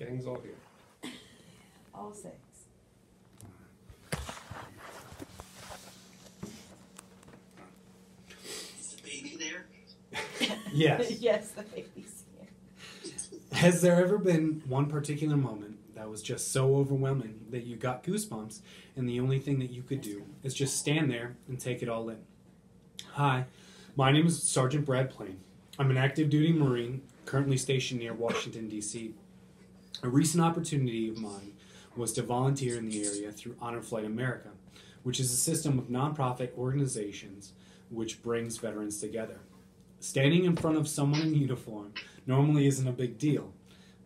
Gang's all here. All six. Is the baby there? Yes. Yes, the baby's here. Has there ever been one particular moment that was just so overwhelming that you got goosebumps and the only thing that you could do is just stand there and take it all in? Hi, my name is Sergeant Brad Plehn. I'm an active duty Marine currently stationed near Washington, D.C. A recent opportunity of mine was to volunteer in the area through Honor Flight America, which is a system of nonprofit organizations which brings veterans together. Standing in front of someone in uniform normally isn't a big deal,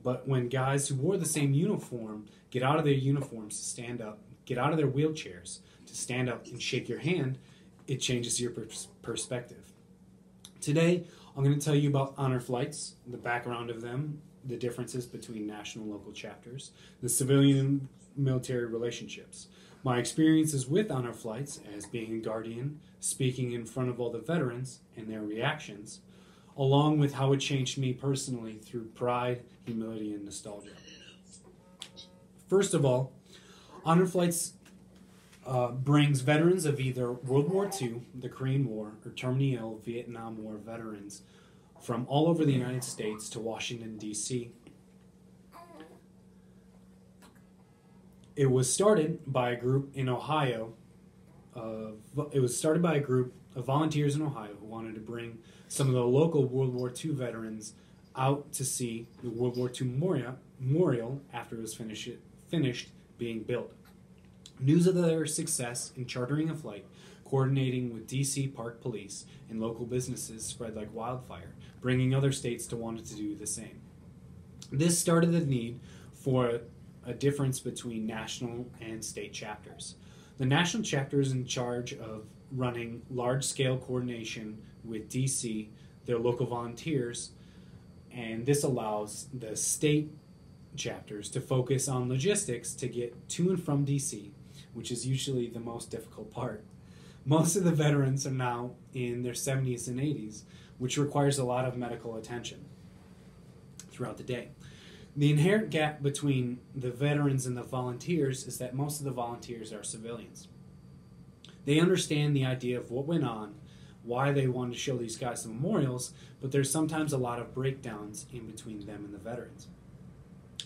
but when guys who wore the same uniform get out of their uniforms to stand up, get out of their wheelchairs to stand up and shake your hand, it changes your perspective. Today, I'm going to tell you about honor flights, the background of them, the differences between national and local chapters, the civilian and military relationships, my experiences with honor flights as being a guardian, speaking in front of all the veterans and their reactions, along with how it changed me personally through pride, humility, and nostalgia. First of all, honor flights brings veterans of either World War II, the Korean War, or terminally ill Vietnam War veterans from all over the United States to Washington, D.C. It was started by a group in Ohio. It was started by a group of volunteers in Ohio who wanted to bring some of the local World War II veterans out to see the World War II memorial after it was finished being built. News of their success in chartering a flight, coordinating with D.C. Park Police and local businesses spread like wildfire, bringing other states to want to do the same. This started the need for a difference between national and state chapters. The national chapter is in charge of running large-scale coordination with D.C., their local volunteers, and this allows the state chapters to focus on logistics to get to and from D.C., which is usually the most difficult part. Most of the veterans are now in their 70s and 80s, which requires a lot of medical attention throughout the day. The inherent gap between the veterans and the volunteers is that most of the volunteers are civilians. They understand the idea of what went on, why they wanted to show these guys the memorials, but there's sometimes a lot of breakdowns in between them and the veterans.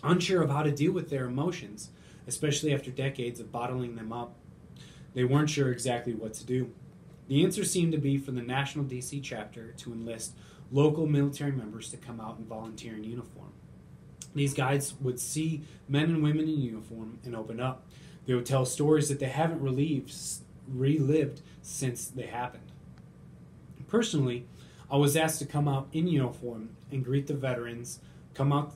Unsure of how to deal with their emotions, especially after decades of bottling them up, they weren't sure exactly what to do. The answer seemed to be for the National DC chapter to enlist local military members to come out and volunteer in uniform. These guys would see men and women in uniform and open up. They would tell stories that they haven't relived since they happened. Personally, I was asked to come out in uniform and greet the veterans, come out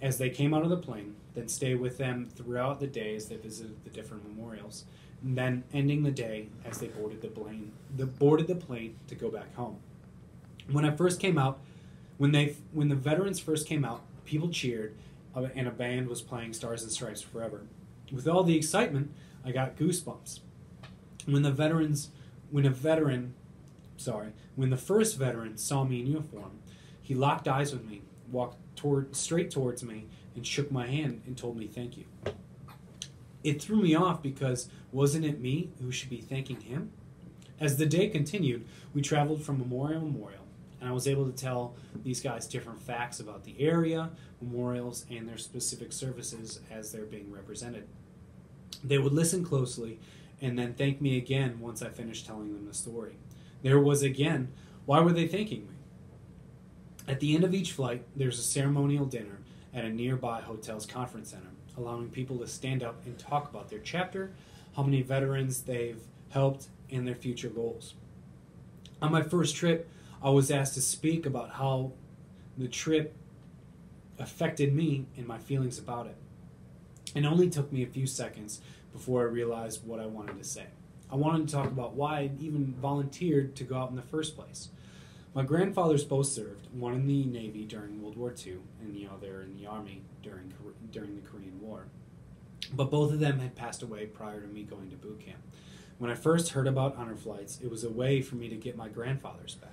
as they came out of the plane, then stay with them throughout the day as they visited the different memorials, and then ending the day as they boarded the plane to go back home. When I first came out, when the veterans first came out, people cheered, and a band was playing Stars and Stripes Forever. With all the excitement, I got goosebumps. When the first veteran saw me in uniform, he locked eyes with me, walked straight towards me, and shook my hand and told me thank you. It threw me off because wasn't it me who should be thanking him? As the day continued, we traveled from memorial to memorial, and I was able to tell these guys different facts about the area, memorials, and their specific services as they're being represented. They would listen closely and then thank me again once I finished telling them the story. There was again, why were they thanking me? At the end of each flight, there's a ceremonial dinner at a nearby hotel's conference center, allowing people to stand up and talk about their chapter, how many veterans they've helped, and their future goals. On my first trip, I was asked to speak about how the trip affected me and my feelings about it. It only took me a few seconds before I realized what I wanted to say. I wanted to talk about why I even volunteered to go out in the first place. My grandfathers both served, one in the Navy during World War II and the other in the Army during the Korean War. But both of them had passed away prior to me going to boot camp. When I first heard about honor flights, it was a way for me to get my grandfathers back.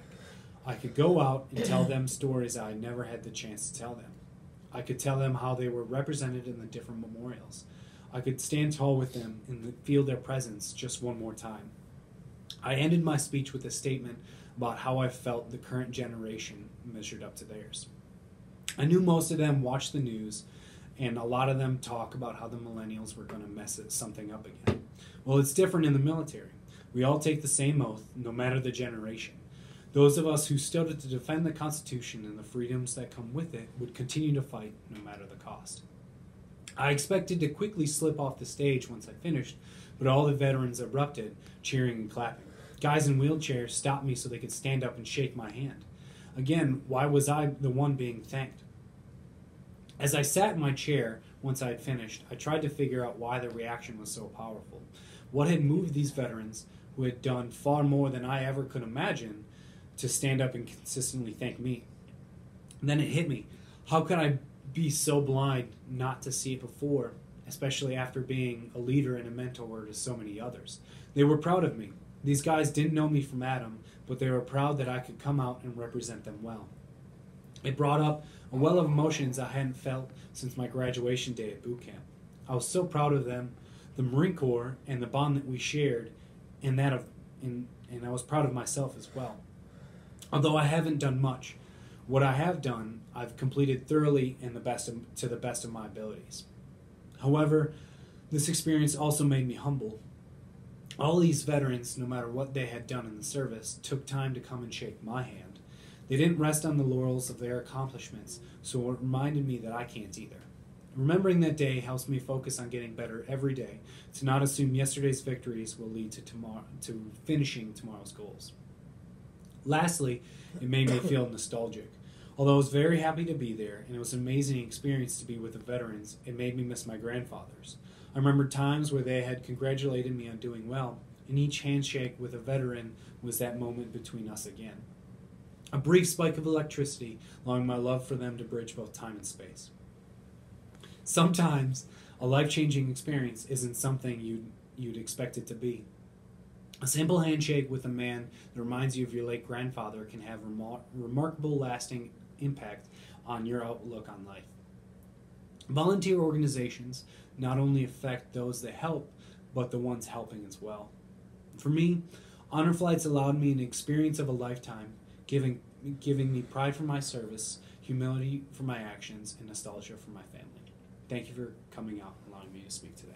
I could go out and tell them stories I never had the chance to tell them. I could tell them how they were represented in the different memorials. I could stand tall with them and feel their presence just one more time. I ended my speech with a statement about how I felt the current generation measured up to theirs. I knew most of them watched the news, and a lot of them talk about how the millennials were going to mess something up again. Well, it's different in the military. We all take the same oath, no matter the generation. Those of us who stood to defend the Constitution and the freedoms that come with it would continue to fight no matter the cost. I expected to quickly slip off the stage once I finished, but all the veterans erupted, cheering and clapping. Guys in wheelchairs stopped me so they could stand up and shake my hand. Again, why was I the one being thanked? As I sat in my chair, once I had finished, I tried to figure out why the reaction was so powerful. What had moved these veterans, who had done far more than I ever could imagine, to stand up and consistently thank me? And then it hit me. How could I be so blind not to see it before, especially after being a leader and a mentor to so many others? They were proud of me. These guys didn't know me from Adam, but they were proud that I could come out and represent them well. It brought up a well of emotions I hadn't felt since my graduation day at boot camp. I was so proud of them, the Marine Corps, and the bond that we shared, and I was proud of myself as well. Although I haven't done much, what I have done, I've completed thoroughly and to the best of my abilities. However, this experience also made me humble. All these veterans, no matter what they had done in the service, took time to come and shake my hand. They didn't rest on the laurels of their accomplishments, so it reminded me that I can't either. Remembering that day helps me focus on getting better every day, to not assume yesterday's victories will lead to finishing tomorrow's goals. Lastly, it made me feel nostalgic. Although I was very happy to be there, and it was an amazing experience to be with the veterans, it made me miss my grandfathers. I remember times where they had congratulated me on doing well, and each handshake with a veteran was that moment between us again. A brief spike of electricity, allowing my love for them to bridge both time and space. Sometimes, a life-changing experience isn't something you'd expect it to be. A simple handshake with a man that reminds you of your late grandfather can have remarkable lasting impact on your outlook on life. Volunteer organizations not only affect those that help, but the ones helping as well. For me, honor flights allowed me an experience of a lifetime, giving me pride for my service, humility for my actions, and nostalgia for my family. Thank you for coming out and allowing me to speak today.